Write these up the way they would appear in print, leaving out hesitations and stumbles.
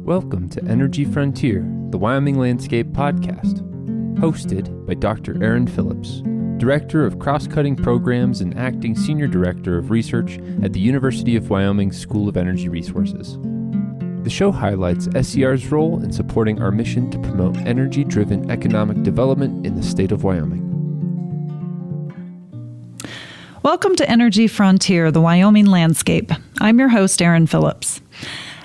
Welcome to Energy Frontier, the Wyoming Landscape Podcast, hosted by Dr. Aaron Phillips, Director of Cross-Cutting Programs and Acting Senior Director of Research at the University of Wyoming School of Energy Resources. The show highlights SER's role in supporting our mission to promote energy-driven economic development in the state of Wyoming. Welcome to Energy Frontier, the Wyoming Landscape. I'm your host, Aaron Phillips.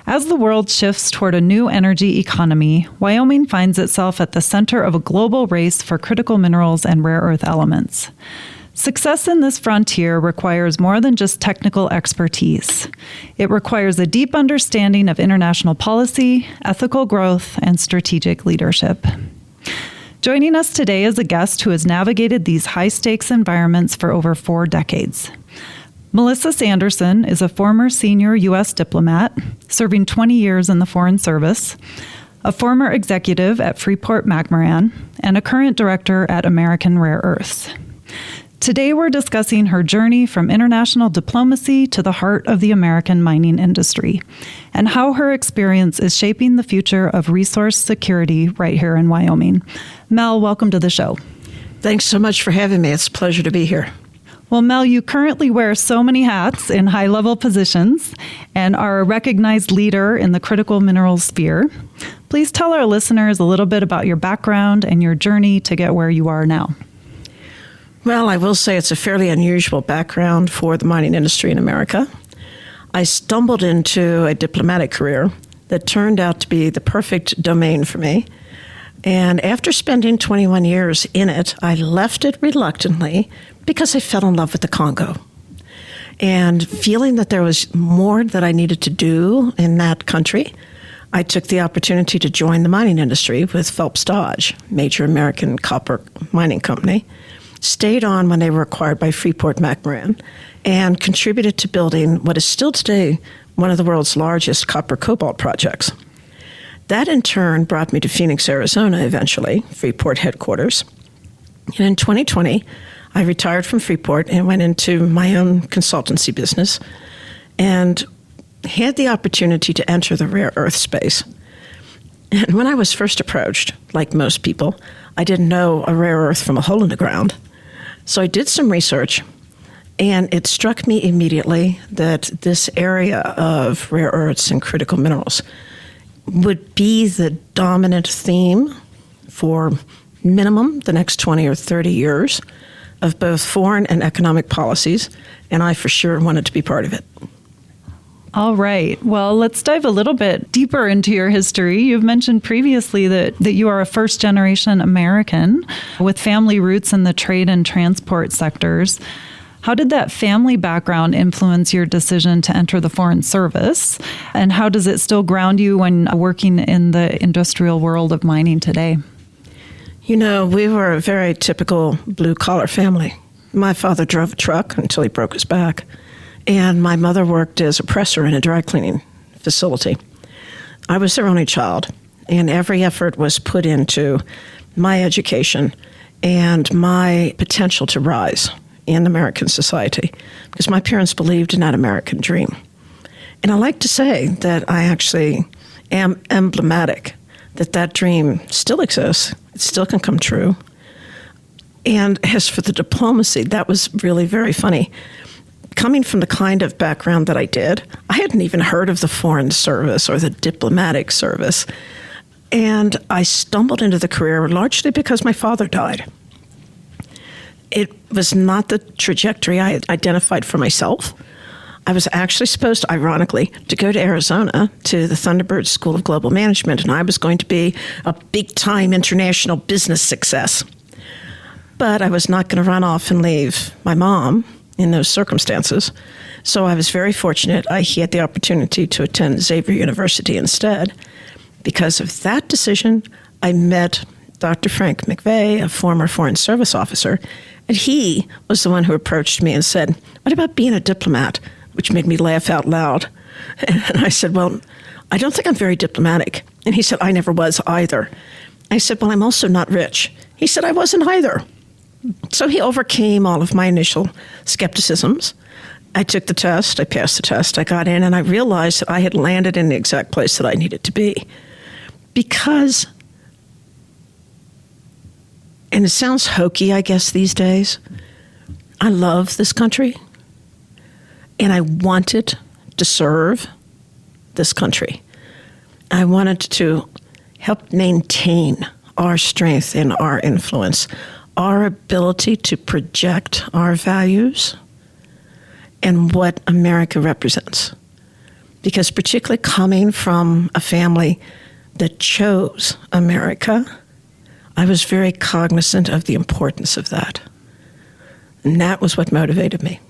As the world shifts toward a new energy economy, Wyoming finds itself at the center of a global race for critical minerals and rare earth elements. Success in this frontier requires more than just technical expertise. It requires a deep understanding of international policy, ethical growth, and strategic leadership. Joining us today is a guest who has navigated these high-stakes environments for over 4 decades. Melissa Sanderson is a former senior U.S. diplomat, serving 20 years in the Foreign Service, a former executive at Freeport-McMoRan, and a current director at American Rare Earths. Today we're discussing her journey from international diplomacy to the heart of the American mining industry, and how her experience is shaping the future of resource security right here in Wyoming. Mel, welcome to the show. Thanks so much for having me. It's a pleasure to be here. Well, Mel, you currently wear so many hats in high-level positions and are a recognized leader in the critical minerals sphere. Please tell our listeners a little bit about your background and your journey to get where you are now. Well, I will say it's a fairly unusual background for the mining industry in America. I stumbled into a diplomatic career that turned out to be the perfect domain for me. And after spending 21 years in it, I left it reluctantly because I fell in love with the Congo. And feeling that there was more that I needed to do in that country, I took the opportunity to join the mining industry with Phelps Dodge, major American copper mining company, stayed on when they were acquired by Freeport-McMoRan, and contributed to building what is still today one of the world's largest copper cobalt projects. That in turn brought me to Phoenix, Arizona eventually, Freeport headquarters. And in 2020, I retired from Freeport and went into my own consultancy business and had the opportunity to enter the rare earth space. And when I was first approached, like most people, I didn't know a rare earth from a hole in the ground. So I did some research, and it struck me immediately that this area of rare earths and critical minerals would be the dominant theme for minimum the next 20 or 30 years of both foreign and economic policies, and I for sure wanted to be part of it. All right. Well, let's dive a little bit deeper into your history. You've mentioned previously that you are a first-generation American with family roots in the trade and transport sectors. How did that family background influence your decision to enter the Foreign Service? And how does it still ground you when working in the industrial world of mining today? You know, we were a very typical blue-collar family. My father drove a truck until he broke his back, and my mother worked as a presser in a dry cleaning facility. I was their only child, and every effort was put into my education and my potential to rise in American society, because my parents believed in that American dream. And I like to say that I actually am emblematic that that dream still exists. It still can come true. And as for the diplomacy, that was really very funny. Coming from the kind of background that I did, I hadn't even heard of the Foreign Service or the diplomatic service. And I stumbled into the career largely because my father died. It was not the trajectory I had identified for myself. I was actually supposed, ironically, to go to Arizona to the Thunderbird School of Global Management, and I was going to be a big-time international business success. But I was not going to run off and leave my mom in those circumstances. So I was very fortunate. I had the opportunity to attend Xavier University instead. Because of that decision, I met Dr. Frank McVeigh, a former Foreign Service officer, and he was the one who approached me and said, "What about being a diplomat?" Which made me laugh out loud. And I said, "Well, I don't think I'm very diplomatic." And he said, "I never was either." I said, "Well, I'm also not rich." He said, "I wasn't either." So he overcame all of my initial skepticisms I took the test, I passed the test, I got in, and I realized that I had landed in the exact place that I needed to be. Because, and it sounds hokey, I guess, these days, I love this country, and I wanted to serve this country. I wanted to help maintain our strength and our influence, our ability to project our values and what America represents. Because particularly coming from a family that chose America, I was very cognizant of the importance of that. And that was what motivated me.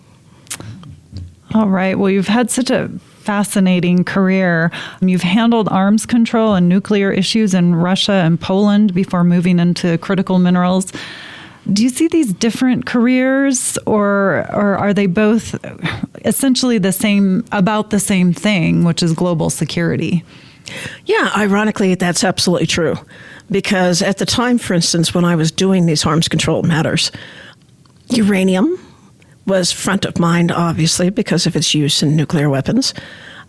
All right. Well, you've had such a fascinating career. You've handled arms control and nuclear issues in Russia and Poland before moving into critical minerals. Do you see these different careers, or are they both essentially about the same thing, which is global security? Yeah, ironically, that's absolutely true. Because at the time, for instance, when I was doing these arms control matters, uranium was front of mind, obviously, because of its use in nuclear weapons.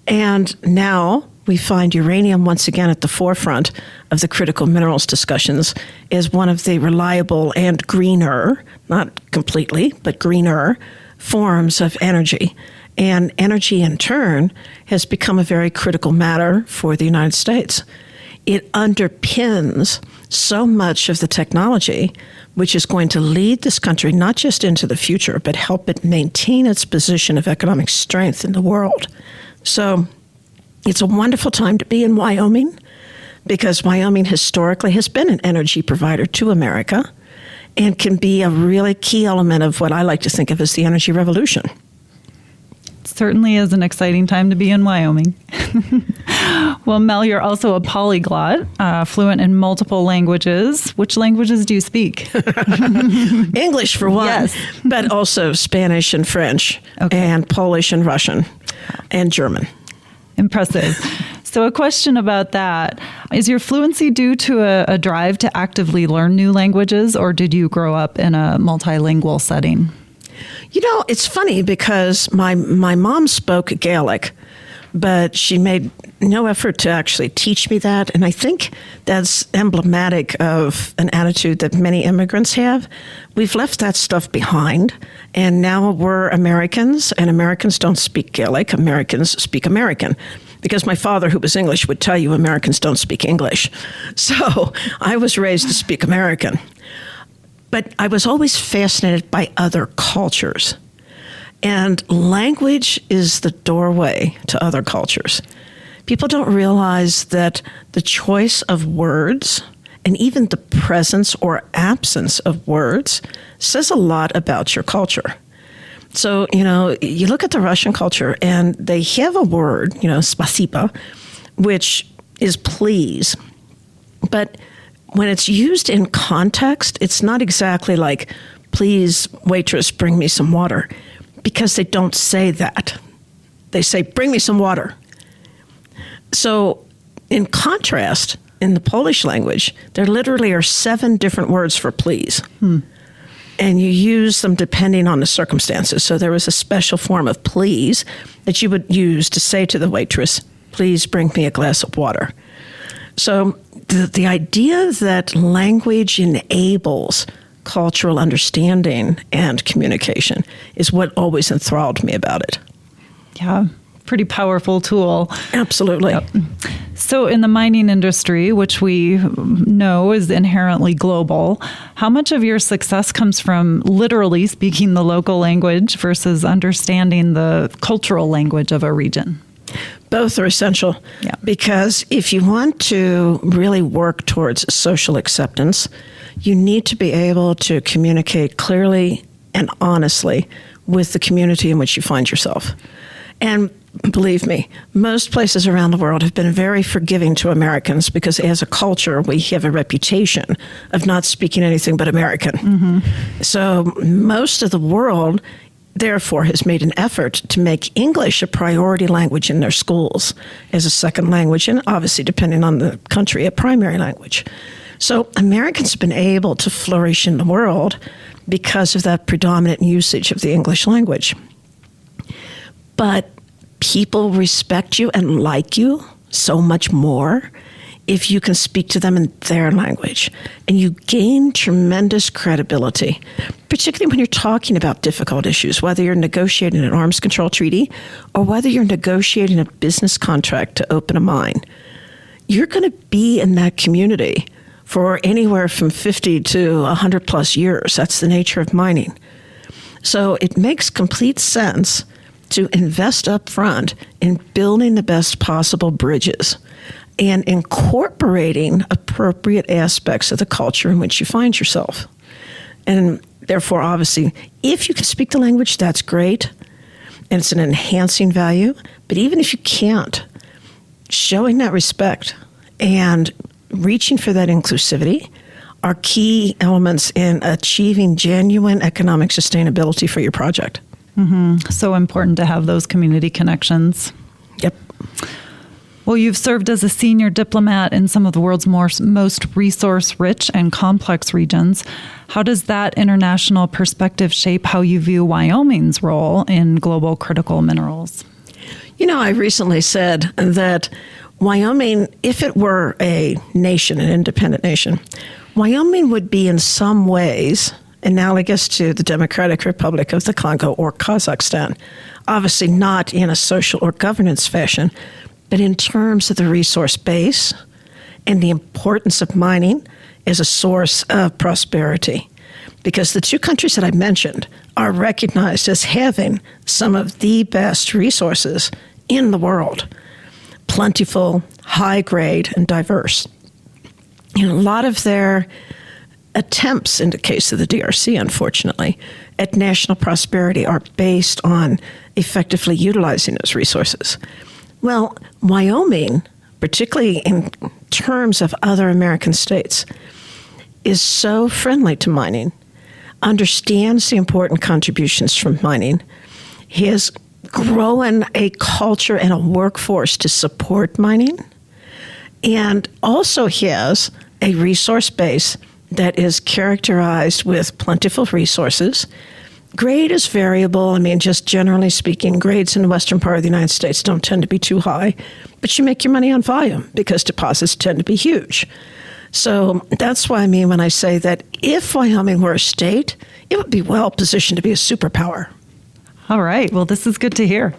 And now we find uranium once again at the forefront of the critical minerals discussions as one of the reliable and greener, not completely, but greener forms of energy. And energy, in turn, has become a very critical matter for the United States. It underpins so much of the technology which is going to lead this country not just into the future, but help it maintain its position of economic strength in the world. So it's a wonderful time to be in Wyoming, because Wyoming historically has been an energy provider to America and can be a really key element of what I like to think of as the energy revolution. It certainly is an exciting time to be in Wyoming. Well, Mel, you're also a polyglot, fluent in multiple languages. Which languages do you speak? English, for one, yes. But also Spanish and French, okay. And Polish and Russian and German. Impressive. So a question about that. Is your fluency due to a drive to actively learn new languages, or did you grow up in a multilingual setting? You know, it's funny because my mom spoke Gaelic, but she made no effort to actually teach me that. And I think that's emblematic of an attitude that many immigrants have. We've left that stuff behind, and now we're Americans, and Americans don't speak Gaelic. Americans speak American. Because my father, who was English, would tell you Americans don't speak English. So I was raised to speak American. But I was always fascinated by other cultures. And language is the doorway to other cultures. People don't realize that the choice of words and even the presence or absence of words says a lot about your culture. So, you know, you look at the Russian culture and they have a word, you know, spasiba, which is please. But when it's used in context, it's not exactly like, please, waitress, bring me some water, because they don't say that. They say, bring me some water. So in contrast, in the Polish language, there literally are 7 different words for please. And you use them depending on the circumstances. So there was a special form of please that you would use to say to the waitress, please bring me a glass of water. So the idea that language enables cultural understanding and communication is what always enthralled me about it. Yeah, pretty powerful tool. Absolutely. Yep. So in the mining industry, which we know is inherently global, how much of your success comes from literally speaking the local language versus understanding the cultural language of a region? Both are essential, because if you want to really work towards social acceptance, you need to be able to communicate clearly and honestly with the community in which you find yourself. And believe me, most places around the world have been very forgiving to Americans because as a culture, we have a reputation of not speaking anything but American. Mm-hmm. So most of the world, therefore, has made an effort to make English a priority language in their schools as a second language, and obviously, depending on the country, a primary language. So Americans have been able to flourish in the world because of that predominant usage of the English language. But people respect you and like you so much more if you can speak to them in their language. And you gain tremendous credibility, particularly when you're talking about difficult issues, whether you're negotiating an arms control treaty or whether you're negotiating a business contract to open a mine. You're going to be in that community for anywhere from 50 to 100 plus years. That's the nature of mining. So it makes complete sense to invest up front in building the best possible bridges and incorporating appropriate aspects of the culture in which you find yourself. And therefore, obviously, if you can speak the language, that's great, and it's an enhancing value. But even if you can't, showing that respect and reaching for that inclusivity are key elements in achieving genuine economic sustainability for your project. So important to have those community connections. Yep. Well, you've served as a senior diplomat in some of the world's most resource-rich and complex regions. How does that international perspective shape how you view Wyoming's role in global critical minerals? You know, I recently said that Wyoming, if it were a nation, an independent nation, Wyoming would be in some ways analogous to the Democratic Republic of the Congo or Kazakhstan. Obviously not in a social or governance fashion, but in terms of the resource base and the importance of mining as a source of prosperity. Because the two countries that I mentioned are recognized as having some of the best resources in the world. Plentiful, high grade, and diverse. And a lot of their attempts, in the case of the DRC, unfortunately, at national prosperity are based on effectively utilizing those resources. Well, Wyoming, particularly in terms of other American states, is so friendly to mining, understands the important contributions from mining, has grown a culture and a workforce to support mining, and also has a resource base that is characterized with plentiful resources. Grade is variable. I mean, just generally speaking, grades in the western part of the United States don't tend to be too high, but you make your money on volume because deposits tend to be huge. So that's what I mean when I say that if Wyoming were a state, it would be well positioned to be a superpower. All right. Well, this is good to hear.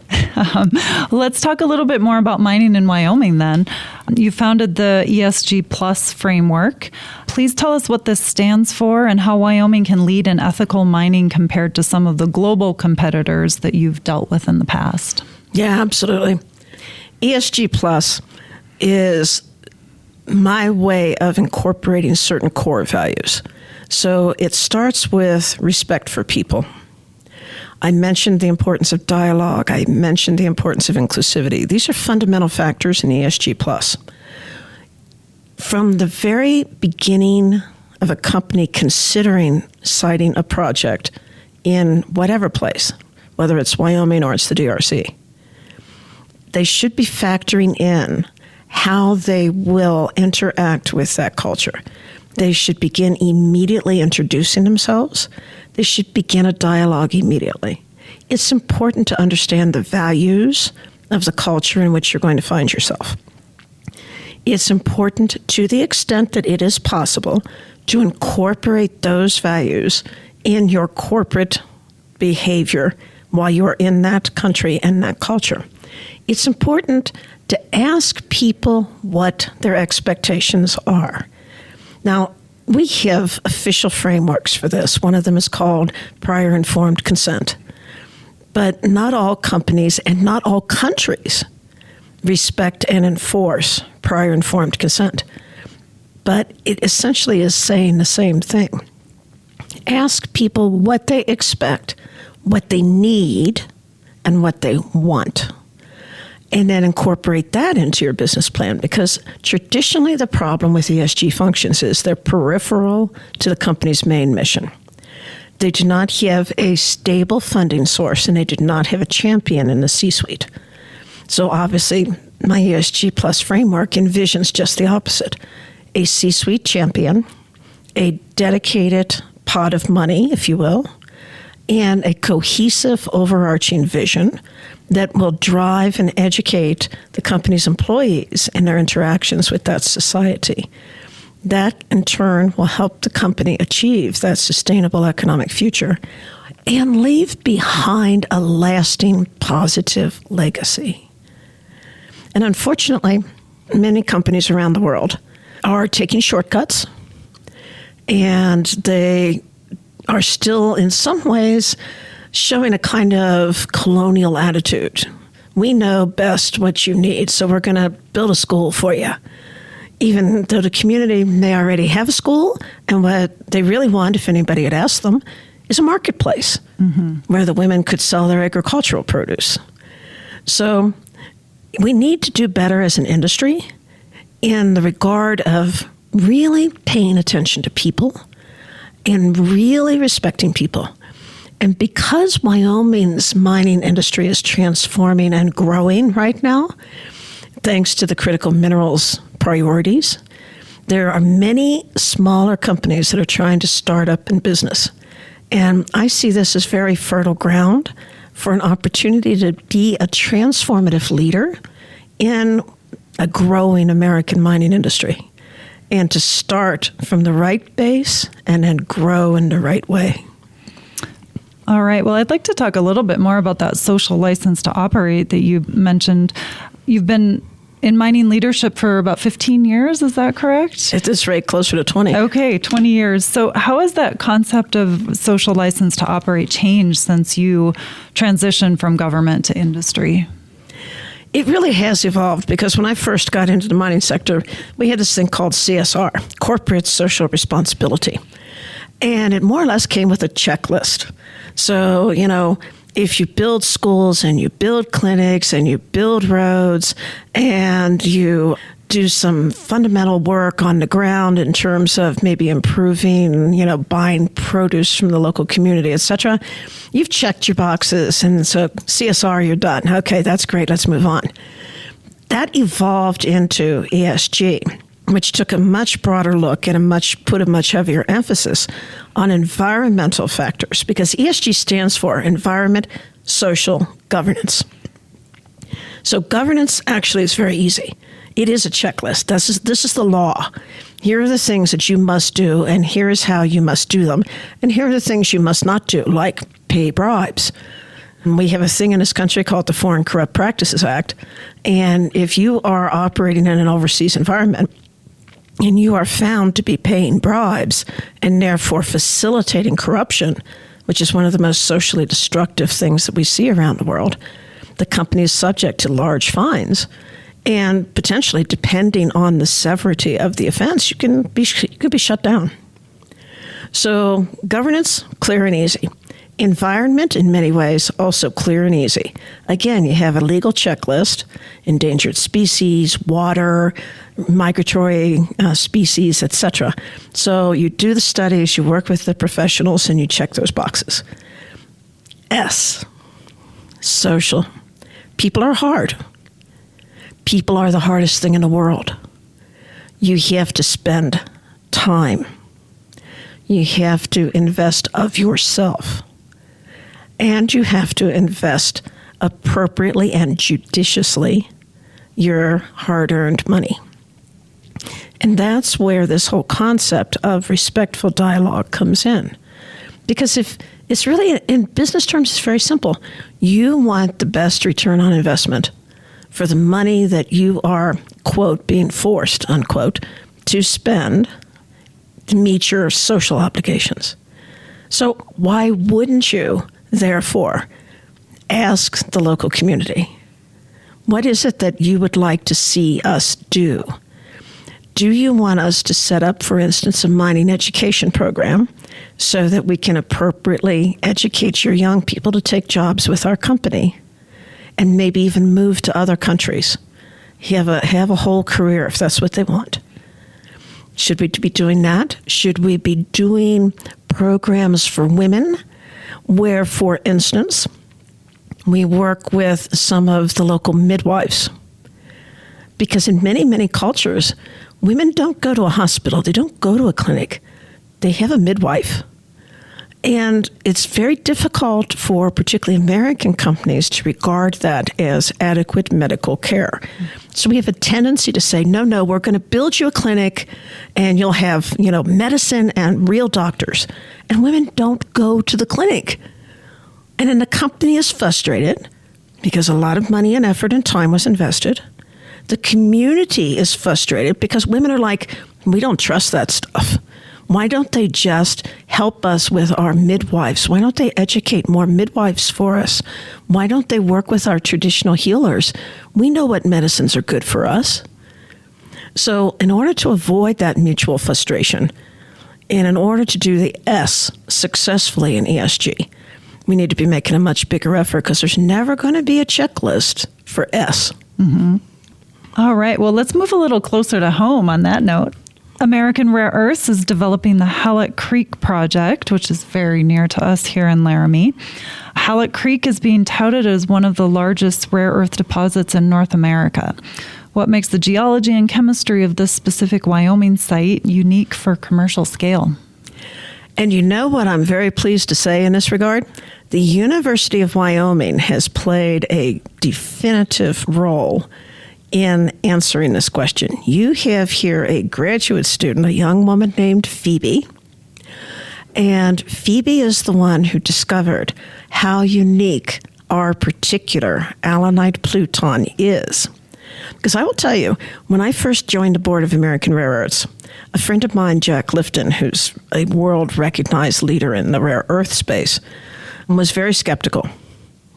Let's talk a little bit more about mining in Wyoming then. You founded the ESG Plus framework. Please tell us what this stands for and how Wyoming can lead in ethical mining compared to some of the global competitors that you've dealt with in the past. Yeah, absolutely. ESG Plus is my way of incorporating certain core values. So it starts with respect for people. I mentioned the importance of dialogue. I mentioned the importance of inclusivity. These are fundamental factors in ESG+. From the very beginning of a company considering siting a project in whatever place, whether it's Wyoming or it's the DRC, they should be factoring in how they will interact with that culture. They should begin immediately introducing themselves. They should begin a dialogue immediately. It's important to understand the values of the culture in which you're going to find yourself. It's important, to the extent that it is possible, to incorporate those values in your corporate behavior while you're in that country and that culture. It's important to ask people what their expectations are. Now, we have official frameworks for this. One of them is called prior informed consent. But not all companies and not all countries respect and enforce prior informed consent. But it essentially is saying the same thing. Ask people what they expect, what they need, and what they want. And then incorporate that into your business plan, because traditionally the problem with ESG functions is they're peripheral to the company's main mission. They do not have a stable funding source, and they do not have a champion in the C-suite. So obviously, my ESG Plus framework envisions just the opposite. A C-suite champion, a dedicated pot of money, if you will, and a cohesive overarching vision that will drive and educate the company's employees in their interactions with that society. That, in turn, will help the company achieve that sustainable economic future and leave behind a lasting positive legacy. And unfortunately, many companies around the world are taking shortcuts, and they are still, in some ways, showing a kind of colonial attitude. We know best what you need, so we're going to build a school for you. Even though the community may already have a school, and what they really want, if anybody had asked them, is a marketplace where the women could sell their agricultural produce. So we need to do better as an industry in the regard of really paying attention to people and really respecting people. And because Wyoming's mining industry is transforming and growing right now, thanks to the critical minerals priorities, there are many smaller companies that are trying to start up in business. And I see this as very fertile ground for an opportunity to be a transformative leader in a growing American mining industry, and to start from the right base and then grow in the right way. All right. Well, I'd like to talk a little bit more about that social license to operate that you mentioned. You've been in mining leadership for about 15 years, is that correct? At this rate, closer to 20. Okay, 20 years. So how has that concept of social license to operate changed since you transitioned from government to industry? It really has evolved, because when I first got into the mining sector, we had this thing called CSR, Corporate Social Responsibility. And it more or less came with a checklist. So, if you build schools and you build clinics and you build roads and you do some fundamental work on the ground in terms of maybe improving, buying produce from the local community, etc., you've checked your boxes. And so CSR, you're done. Okay, that's great. Let's move on. That evolved into ESG, which took a much broader look and put a much heavier emphasis on environmental factors, because ESG stands for Environment, Social, Governance. So governance actually is very easy. It is a checklist. This is the law. Here are the things that you must do, and here is how you must do them. And here are the things you must not do, like pay bribes. And we have a thing in this country called the Foreign Corrupt Practices Act. And if you are operating in an overseas environment, and you are found to be paying bribes and therefore facilitating corruption, which is one of the most socially destructive things that we see around the world, the company is subject to large fines. And potentially, depending on the severity of the offense, you can be shut down. So governance, clear and easy. Environment, in many ways, also clear and easy. Again, you have a legal checklist, endangered species, water, migratory species, etc. So you do the studies, you work with the professionals, and you check those boxes. S, social. People are hard. People are the hardest thing in the world. You have to spend time. You have to invest of yourself. And you have to invest appropriately and judiciously your hard-earned money. And that's where this whole concept of respectful dialogue comes in. Because if it's really, in business terms, it's very simple. You want the best return on investment for the money that you are, quote, being forced, unquote, to spend to meet your social obligations. So why wouldn't you, therefore, ask the local community, what is it that you would like to see us do? Do you want us to set up, for instance, a mining education program so that we can appropriately educate your young people to take jobs with our company and maybe even move to other countries, have a whole career if that's what they want? Should we be doing that? Should we be doing programs for women where, for instance, we work with some of the local midwives? Because in many, many cultures, women don't go to a hospital. They don't go to a clinic. They have a midwife. And it's very difficult for particularly American companies to regard that as adequate medical care. So we have a tendency to say, no, we're going to build you a clinic and you'll have, medicine and real doctors. And women don't go to the clinic. And then the company is frustrated because a lot of money and effort and time was invested. The community is frustrated because women are like, we don't trust that stuff. Why don't they just help us with our midwives? Why don't they educate more midwives for us? Why don't they work with our traditional healers? We know what medicines are good for us. So in order to avoid that mutual frustration, and in order to do the S successfully in ESG, we need to be making a much bigger effort because there's never going to be a checklist for S. Mm-hmm. All right. Well, let's move a little closer to home on that note. American Rare Earths is developing the Halleck Creek project, which is very near to us here in Laramie. Halleck Creek is being touted as one of the largest rare earth deposits in North America. What makes the geology and chemistry of this specific Wyoming site unique for commercial scale? And you know what I'm very pleased to say in this regard? The University of Wyoming has played a definitive role in answering this question. You have here a graduate student, a young woman named Phoebe. And Phoebe is the one who discovered how unique our particular allanite pluton is. Because I will tell you, when I first joined the board of American Rare Earths, a friend of mine, Jack Lifton, who's a world-recognized leader in the rare earth space, was very skeptical.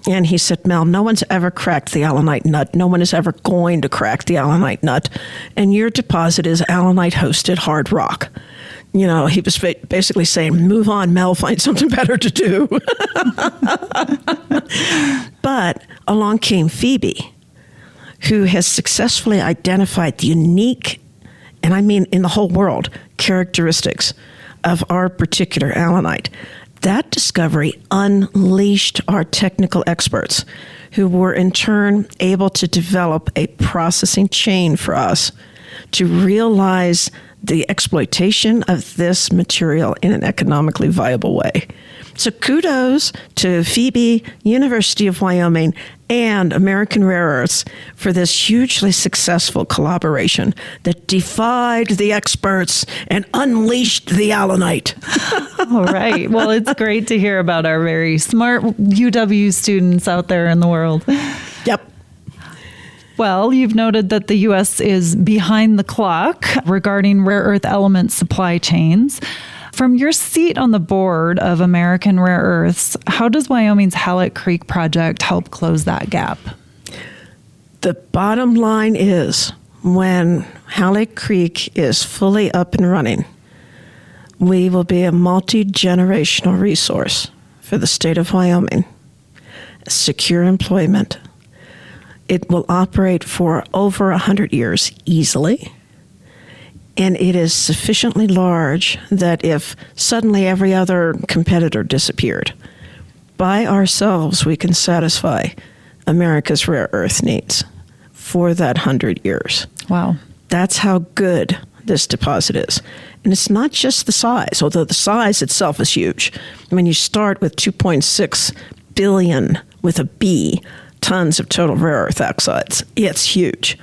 And he said, Mel, no one's ever cracked the allanite nut. No one is ever going to crack the allanite nut. And your deposit is allanite-hosted hard rock. He was basically saying, move on, Mel, find something better to do. But along came Phoebe, who has successfully identified the unique, and I mean in the whole world, characteristics of our particular allanite. That discovery unleashed our technical experts, who were in turn able to develop a processing chain for us to realize the exploitation of this material in an economically viable way. So kudos to Phoebe, University of Wyoming, and American Rare Earths for this hugely successful collaboration that defied the experts and unleashed the allanite. All right. Well, it's great to hear about our very smart UW students out there in the world. Yep. Well, you've noted that the U.S. is behind the clock regarding rare earth element supply chains. From your seat on the board of American Rare Earths, how does Wyoming's Halleck Creek project help close that gap? The bottom line is, when Halleck Creek is fully up and running, we will be a multi-generational resource for the state of Wyoming. Secure employment. It will operate for over 100 years easily. And it is sufficiently large that if suddenly every other competitor disappeared, by ourselves we can satisfy America's rare earth needs for that 100 years. Wow. That's how good this deposit is. And it's not just the size, although the size itself is huge. When you start with 2.6 billion with a B tons of total rare earth oxides, it's huge.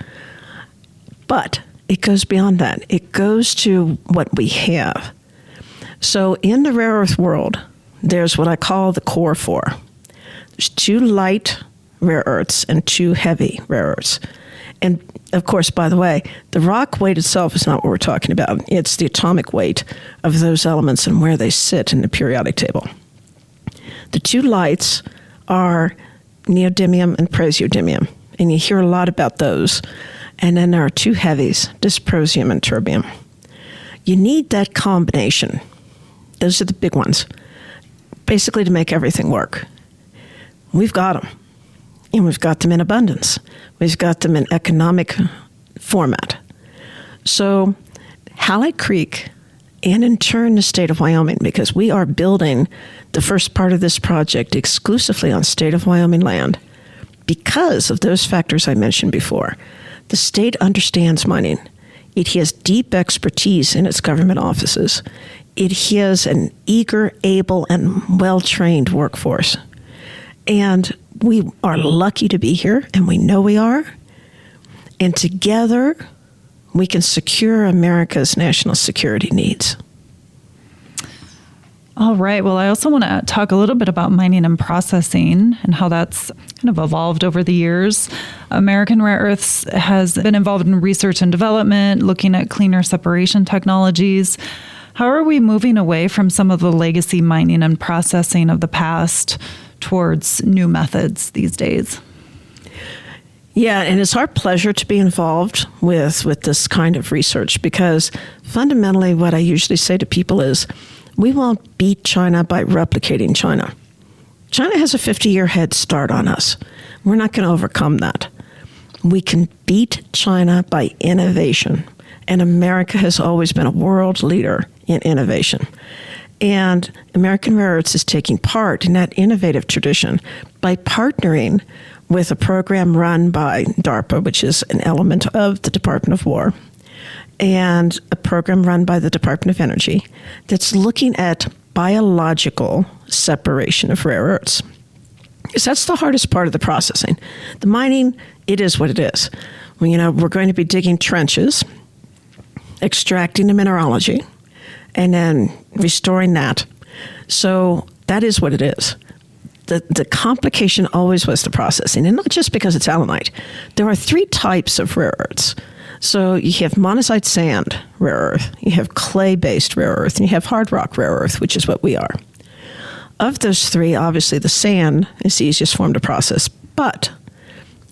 But it goes beyond that. It goes to what we have. So in the rare earth world, there's what I call the core four. There's 2 light rare earths and 2 heavy rare earths. And of course, by the way, the rock weight itself is not what we're talking about. It's the atomic weight of those elements and where they sit in the periodic table. The 2 lights are neodymium and praseodymium, and you hear a lot about those. And then there are 2 heavies, dysprosium and terbium. You need that combination. Those are the big ones, basically to make everything work. We've got them, and we've got them in abundance. We've got them in economic format. So Halleck Creek, and in turn the state of Wyoming, because we are building the first part of this project exclusively on state of Wyoming land, because of those factors I mentioned before. The state understands mining. It has deep expertise in its government offices. it has an eager, able, and well-trained workforce. And we are lucky to be here, and we know we are. And together, we can secure America's national security needs. All right. Well, I also want to talk a little bit about mining and processing and how that's kind of evolved over the years. American Rare Earths has been involved in research and development, looking at cleaner separation technologies. How are we moving away from some of the legacy mining and processing of the past towards new methods these days? Yeah, and it's our pleasure to be involved with this kind of research, because fundamentally what I usually say to people is, we won't beat China by replicating China. China has a 50-year head start on us. We're not going to overcome that. We can beat China by innovation, and America has always been a world leader in innovation. And American Rare Earths is taking part in that innovative tradition by partnering with a program run by DARPA, which is an element of the Department of War, and a program run by the Department of Energy that's looking at biological separation of rare earths. Because that's the hardest part of the processing. The mining, it is what it is. Well, we're going to be digging trenches, extracting the mineralogy, and then restoring that. So that is what it is. The complication always was the processing, and not just because it's allanite. There are 3 types of rare earths. So you have monazite sand rare earth, you have clay-based rare earth, and you have hard rock rare earth, which is what we are. Of those 3, obviously the sand is the easiest form to process, but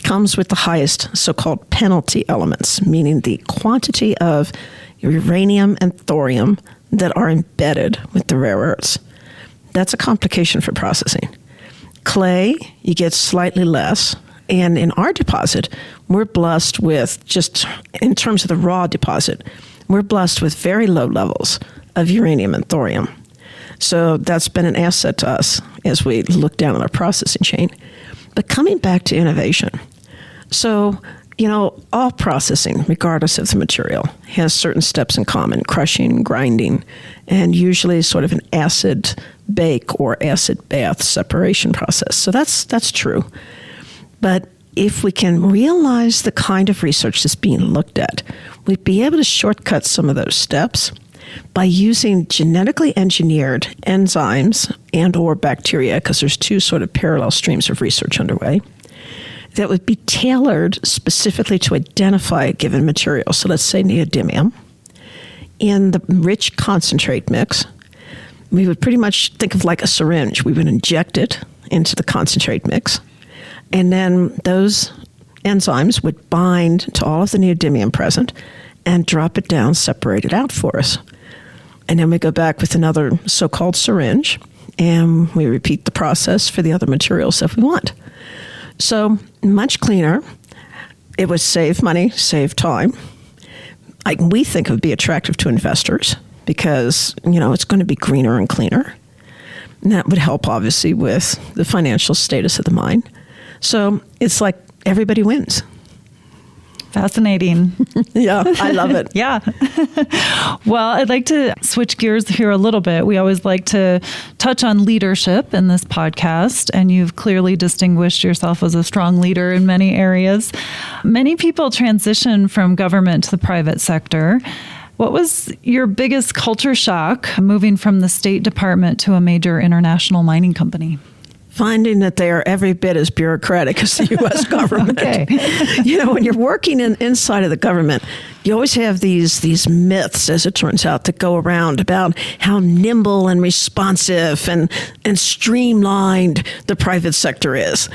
comes with the highest so-called penalty elements, meaning the quantity of uranium and thorium that are embedded with the rare earths. That's a complication for processing. Clay, you get slightly less. And in our deposit, we're blessed with, just in terms of the raw deposit, we're blessed with very low levels of uranium and thorium. So that's been an asset to us as we look down on our processing chain. But coming back to innovation, so, all processing, regardless of the material, has certain steps in common: crushing, grinding, and usually sort of an acid bake or acid bath separation process. So that's true. But if we can realize the kind of research that's being looked at, we'd be able to shortcut some of those steps by using genetically engineered enzymes and or bacteria, because there's 2 sort of parallel streams of research underway, that would be tailored specifically to identify a given material. So let's say neodymium. In the rich concentrate mix, we would pretty much think of like a syringe. We would inject it into the concentrate mix, and then those enzymes would bind to all of the neodymium present and drop it down, separate it out for us. And then we go back with another so-called syringe, and we repeat the process for the other materials that we want. So much cleaner. It would save money, save time. We think it would be attractive to investors because, it's going to be greener and cleaner. And that would help, obviously, with the financial status of the mine. So it's like everybody wins. Fascinating. Yeah, I love it. Yeah. Well, I'd like to switch gears here a little bit. We always like to touch on leadership in this podcast, and you've clearly distinguished yourself as a strong leader in many areas. Many people transition from government to the private sector. What was your biggest culture shock moving from the State Department to a major international mining company? Finding that they are every bit as bureaucratic as the U.S. government. Okay. When you're working inside of the government, you always have these myths, as it turns out, that go around about how nimble and responsive and streamlined the private sector is.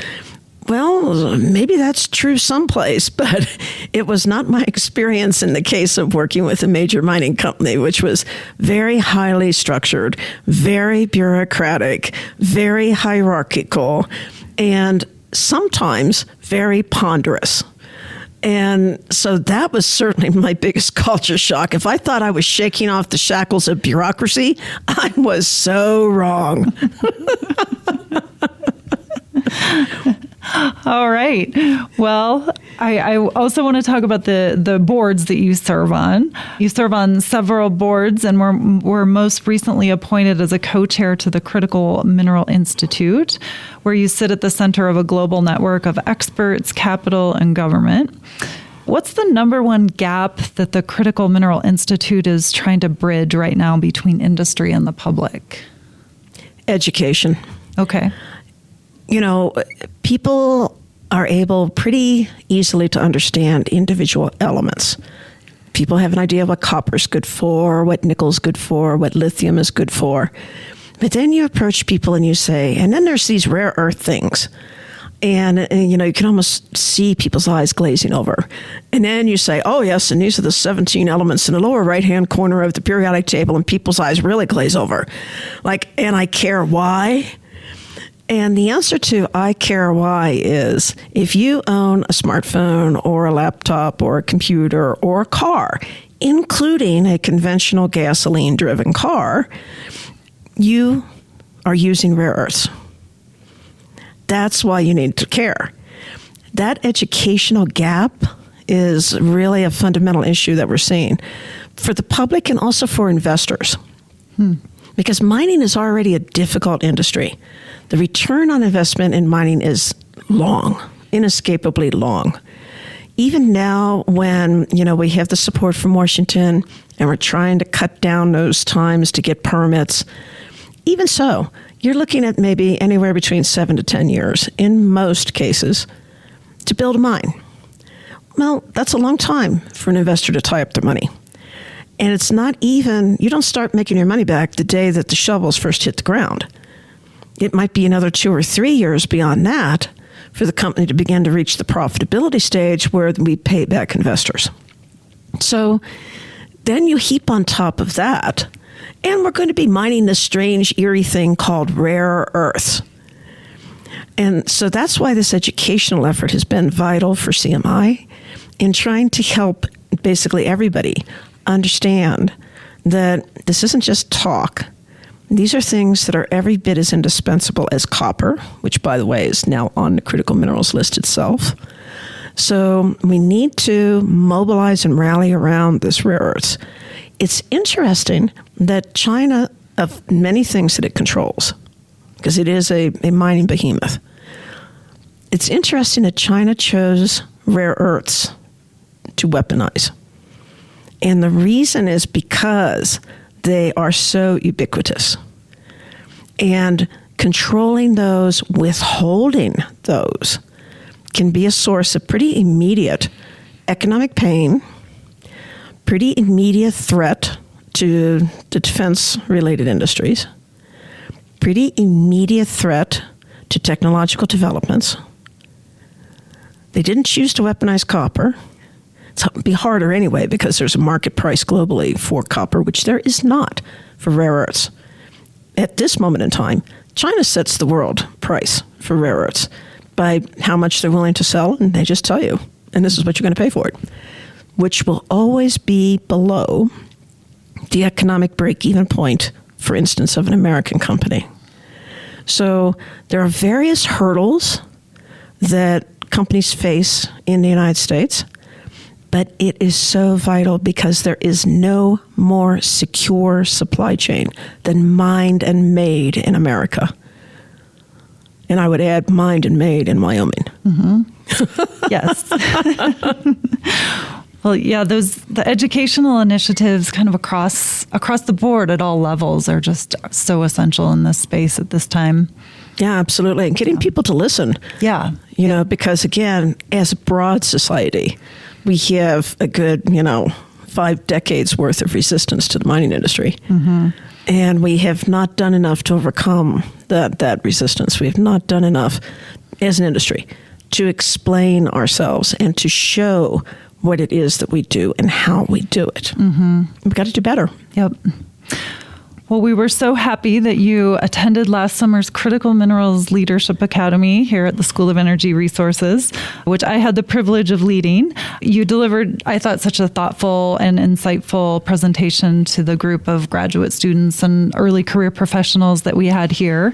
Well, maybe that's true someplace, but it was not my experience in the case of working with a major mining company, which was very highly structured, very bureaucratic, very hierarchical, and sometimes very ponderous. And so that was certainly my biggest culture shock. If I thought I was shaking off the shackles of bureaucracy, I was so wrong. All right. Well, I also want to talk about the boards that you serve on. You serve on several boards and were most recently appointed as a co-chair to the Critical Mineral Institute, where you sit at the center of a global network of experts, capital, and government. What's the number one gap that the Critical Mineral Institute is trying to bridge right now between industry and the public? Education. Okay. People are able pretty easily to understand individual elements. People have an idea of what copper is good for, what nickel is good for, what lithium is good for. But then you approach people and you say, and then there's these rare earth things. And you can almost see people's eyes glazing over. And then you say, oh, yes, and these are the 17 elements in the lower right-hand corner of the periodic table, and people's eyes really glaze over. And I care why? And the answer to I care why is if you own a smartphone or a laptop or a computer or a car, including a conventional gasoline-driven car, you are using rare earths. That's why you need to care. That educational gap is really a fundamental issue that we're seeing for the public and also for investors. Because mining is already a difficult industry. The return on investment in mining is long, inescapably long. Even now when, we have the support from Washington and we're trying to cut down those times to get permits, even so, you're looking at maybe anywhere between 7 to 10 years, in most cases, to build a mine. Well, that's a long time for an investor to tie up their money. And it's not even, you don't start making your money back the day that the shovels first hit the ground. It might be another 2 or 3 years beyond that for the company to begin to reach the profitability stage where we pay back investors. So then you heap on top of that, and we're going to be mining this strange, eerie thing called rare earths. And so that's why this educational effort has been vital for CMI in trying to help basically everybody understand that this isn't just talk. These are things that are every bit as indispensable as copper, which, by the way, is now on the critical minerals list itself. So we need to mobilize and rally around this rare earths. It's interesting that China, of many things that it controls, because it is a mining behemoth, it's interesting that China chose rare earths to weaponize. And the reason is because they are so ubiquitous. And controlling those, withholding those, can be a source of pretty immediate economic pain, pretty immediate threat to the defense-related industries, pretty immediate threat to technological developments. They didn't choose to weaponize copper. It would be harder anyway because there's a market price globally for copper, which there is not for rare earths. At this moment in time, China sets the world price for rare earths by how much they're willing to sell, and they just tell you, and this is what you're going to pay for it, which will always be below the economic break-even point, for instance, of an American company. So there are various hurdles that companies face in the United States, but it is so vital because there is no more secure supply chain than mined and made in America. And I would add mined and made in Wyoming. Mm-hmm. Yes. Well, yeah, the educational initiatives kind of across the board at all levels are just so essential in this space at this time. Yeah, absolutely. And getting people to listen. Yeah. Because again, as a broad society, we have a good, 5 decades worth of resistance to the mining industry. Mm-hmm. And we have not done enough to overcome that resistance. We have not done enough as an industry to explain ourselves and to show what it is that we do and how we do it. Mm-hmm. We've got to do better. Yep. Well, we were so happy that you attended last summer's Critical Minerals Leadership Academy here at the School of Energy Resources, which I had the privilege of leading. You delivered, I thought, such a thoughtful and insightful presentation to the group of graduate students and early career professionals that we had here.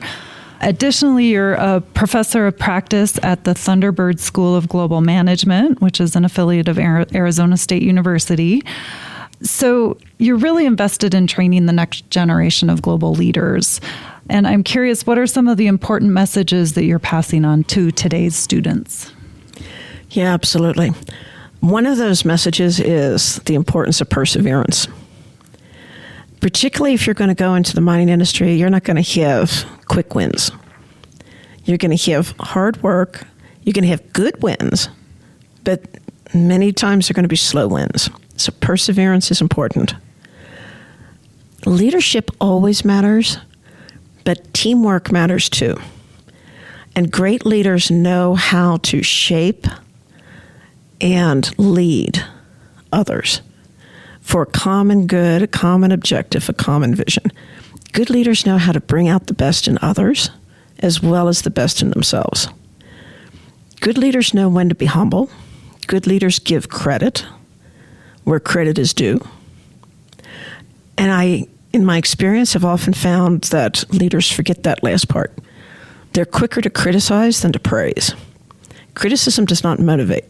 Additionally, you're a professor of practice at the Thunderbird School of Global Management, which is an affiliate of Arizona State University. So you're really invested in training the next generation of global leaders. And I'm curious, what are some of the important messages that you're passing on to today's students? Yeah, absolutely. One of those messages is the importance of perseverance. Particularly if you're going to go into the mining industry, you're not going to have quick wins. You're going to have hard work. You're going to have good wins, but many times they're going to be slow wins. So perseverance is important. Leadership always matters, but teamwork matters too. And great leaders know how to shape and lead others for a common good, a common objective, a common vision. Good leaders know how to bring out the best in others as well as the best in themselves. Good leaders know when to be humble. Good leaders give credit where credit is due. And I, in my experience, have often found that leaders forget that last part. They're quicker to criticize than to praise. Criticism does not motivate.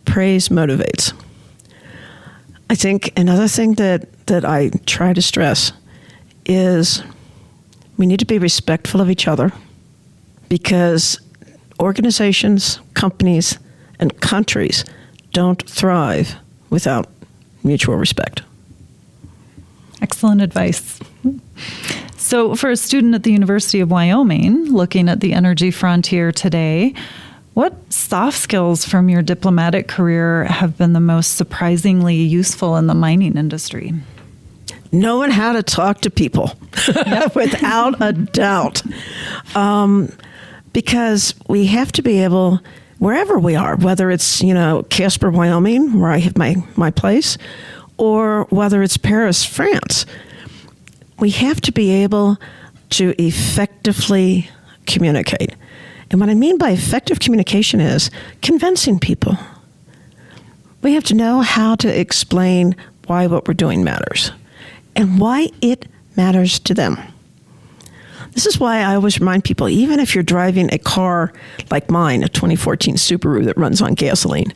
Praise motivates. I think another thing that I try to stress is we need to be respectful of each other, because organizations, companies, and countries don't thrive without mutual respect. Excellent advice. So for a student at the University of Wyoming looking at the energy frontier today, what soft skills from your diplomatic career have been the most surprisingly useful in the mining industry? Knowing how to talk to people, without a doubt. Because we have to be able, wherever we are, whether it's, Casper, Wyoming, where I have my place, or whether it's Paris, France, we have to be able to effectively communicate. And what I mean by effective communication is convincing people. We have to know how to explain why what we're doing matters and why it matters to them. This is why I always remind people, even if you're driving a car like mine, a 2014 Subaru that runs on gasoline,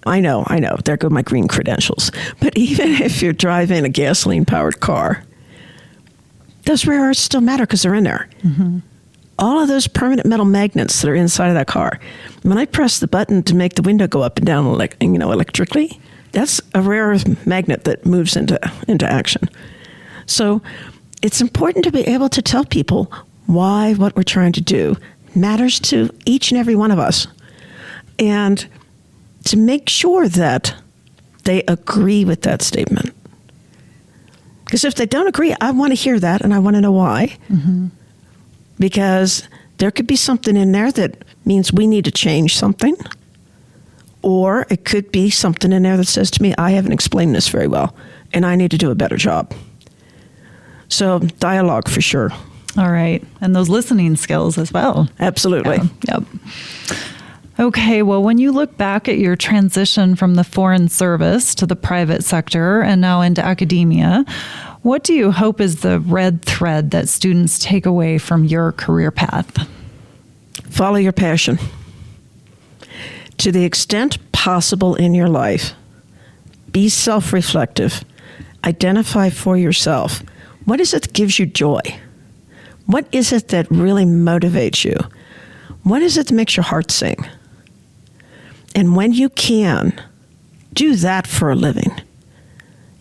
I know, there go my green credentials. But even if you're driving a gasoline-powered car, those rare earths still matter because they're in there. Mm-hmm. All of those permanent metal magnets that are inside of that car, when I press the button to make the window go up and down electrically, that's a rare earth magnet that moves into action. So it's important to be able to tell people why what we're trying to do matters to each and every one of us, and to make sure that they agree with that statement. Because if they don't agree, I want to hear that and I want to know why. Mm-hmm. Because there could be something in there that means we need to change something. Or it could be something in there that says to me, I haven't explained this very well, and I need to do a better job. So dialogue for sure. All right. And those listening skills as well. Absolutely. Yep. Okay. Well, when you look back at your transition from the foreign service to the private sector and now into academia, what do you hope is the red thread that students take away from your career path? Follow your passion. To the extent possible in your life, be self-reflective. Identify for yourself. What is it that gives you joy? What is it that really motivates you? What is it that makes your heart sing? And when you can, do that for a living.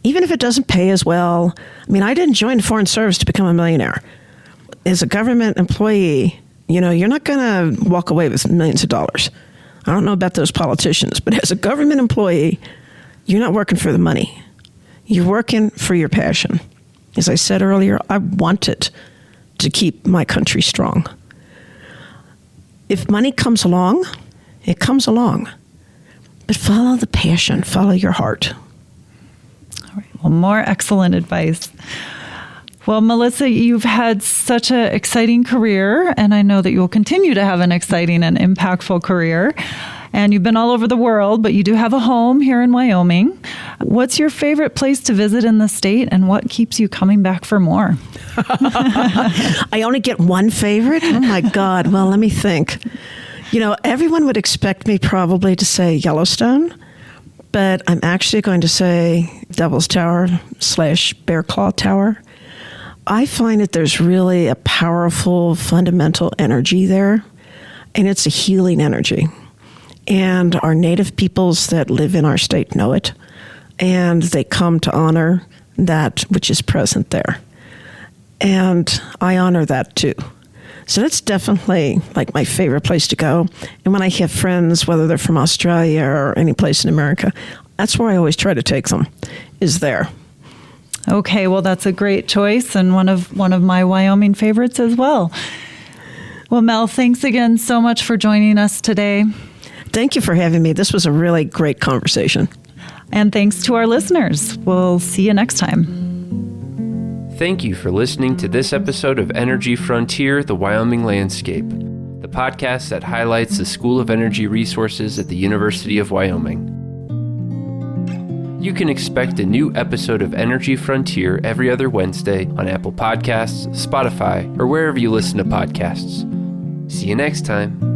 Even if it doesn't pay as well. I mean, I didn't join the Foreign Service to become a millionaire. As a government employee, you're not going to walk away with millions of dollars. I don't know about those politicians, but as a government employee, you're not working for the money. You're working for your passion. As I said earlier, I wanted to keep my country strong. If money comes along, it comes along. But follow the passion, follow your heart. All right. Well, more excellent advice. Well, Melissa, you've had such an exciting career, and I know that you will continue to have an exciting and impactful career. And you've been all over the world, but you do have a home here in Wyoming. What's your favorite place to visit in the state, and what keeps you coming back for more? I only get one favorite? Oh, my God. Well, let me think. Everyone would expect me probably to say Yellowstone, but I'm actually going to say Devil's Tower / Bear Claw Tower. I find that there's really a powerful, fundamental energy there, and it's a healing energy. And our native peoples that live in our state know it, and they come to honor that which is present there. And I honor that too. So that's definitely like my favorite place to go. And when I have friends, whether they're from Australia or any place in America, that's where I always try to take them, is there. Okay, well, that's a great choice and one of my Wyoming favorites as well. Well, Mel, thanks again so much for joining us today. Thank you for having me. This was a really great conversation. And thanks to our listeners. We'll see you next time. Thank you for listening to this episode of Energy Frontier, the Wyoming Landscape, the podcast that highlights the School of Energy Resources at the University of Wyoming. You can expect a new episode of Energy Frontier every other Wednesday on Apple Podcasts, Spotify, or wherever you listen to podcasts. See you next time.